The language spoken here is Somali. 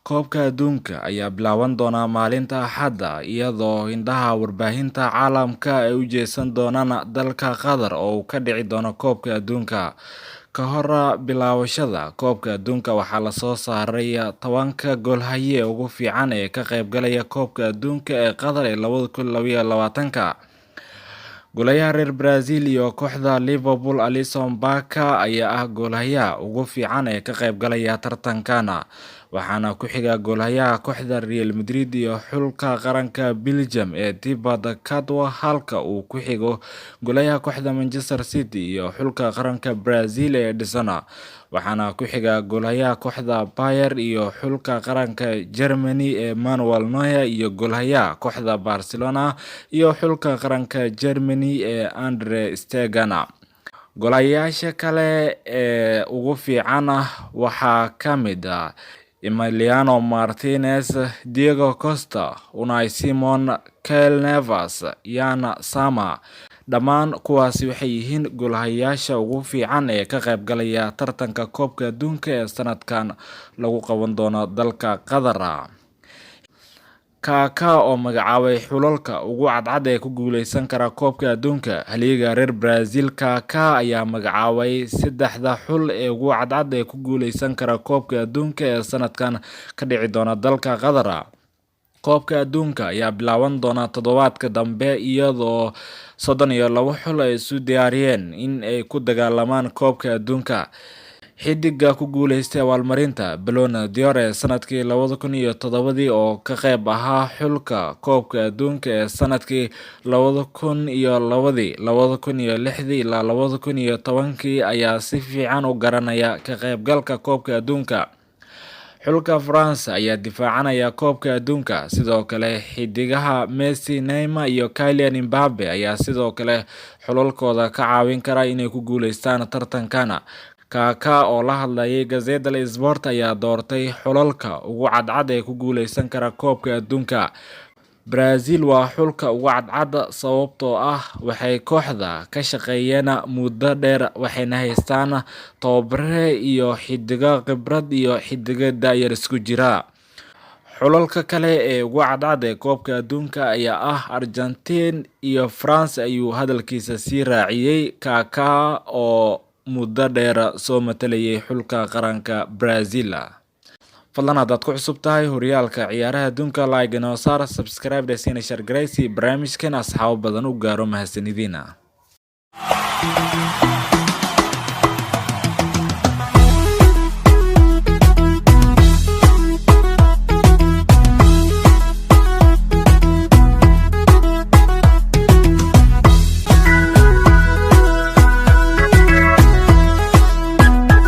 Koobka adduunka ayaa bilaaban doona maalinta Axadda iyadoo indhaha warbaahinta caalamka ay u jeesan doonaan dalka Qatar oo uu ka dhici doono Koobka Adduunka. Ka hor bilaabashada Koobka Adduunka waxaa la soo saaray 10 goolhaye ugu fiican ee ka qaybgalaya Koobka Adduunka ee Qatar ee 2022. Goolayaha reer Brazil iyo kooxda Liverpool Alisson Becker ayaa ah goolahayaha ugu fiican ee ka qaybgalaya tartankan, waxaana ku xiga goolahayaha kooxda Real Madrid iyo xulka qaranka Belgium ee Thibaut Courtois, halka uu ku xigo goolahayaha kooxda Manchester City iyo xulka qaranka Brazil ee Ederson, waxaana ku xiga goolahayaha kooxda Bayern iyo xulka qaranka Germany ee Manuel Neuer iyo goolahayaha kooxda Barcelona iyo xulka qaranka Germany ee Andre Stegen. Goolahayaasha kale ee ugu fiican waxaa ka mid ah Emiliano Martinez, Diego Costa, Unai Simon, Keylor Navas, Yann Sommer. Dhammaan kuwaasi waxay yihiin goolahayaasha ugu fiican ee ka qaybgalaya tartanka Koobka Adduunka ee sanadkan lagu qaban doono dalka Qatar. Kaká oo magacaabay xulalka ugu cadcad ee ku guuleysan kara Koobka Adduunka. Halyeeyga reer Brazil Kaká ayaa magacaabay 3 xul ee ugu cadcad ee ku guuleysan kara Koobka Adduunka ee sanadkan ka dhici doona dalka Qatar. Koobka Adduunka ayaa bilaaban doona toddobaadka dambe iyadoo 32 xul ay isu diyaariyeen in ay ku dagaalamaan Koobka Adduunka. Xiddiga ku guuleystay abaalmarinta Ballon d'Or ee sanadkii 2007 oo ka qayb ahaa xulka Koobka Adduunka ee sanadkii 2002, 2006 ilaa 2010 ayaa si fiican u garanaya ka qaybgalka Koobka Adduunka. Xulka France ayaa difaacanaya Koobka Adduunka, sidoo kale xiddigaha Messi, Neymar iyo Kylian Mbappe ayaa sidoo kale xulalkooda ka caawin kara inay ku guuleystaan tartankan. Kaká oo la hadlayay Gazzetta dello Sport ayaa doortay xulalka ugu cadcad ee ku guuleysan kara Koobka Adduunka. Brazil waa xulka ugu cadcad sababtoo ah waxay kooxda ka shaqeeyeen muddo dheer, waxayna haystaan tababare iyo xiddiga khibrad iyo xiddiga da'yar isku jira. Xulalka kale ee ugu cadcad ee Koobka Adduunka ayaa ah Argentine iyo France, ayuu hadalkiisa sii raaciyay Kaká oo muddo dheer soo matalayay xulka qaranka Brazil. Fadlan haddaad ku cusub tahay horyaalka ciyaaraha adduunka, like inoo saar, subscribe dhesiina share garaysi barnaamijkan asxaabo badan u gaaro mahadsanidina.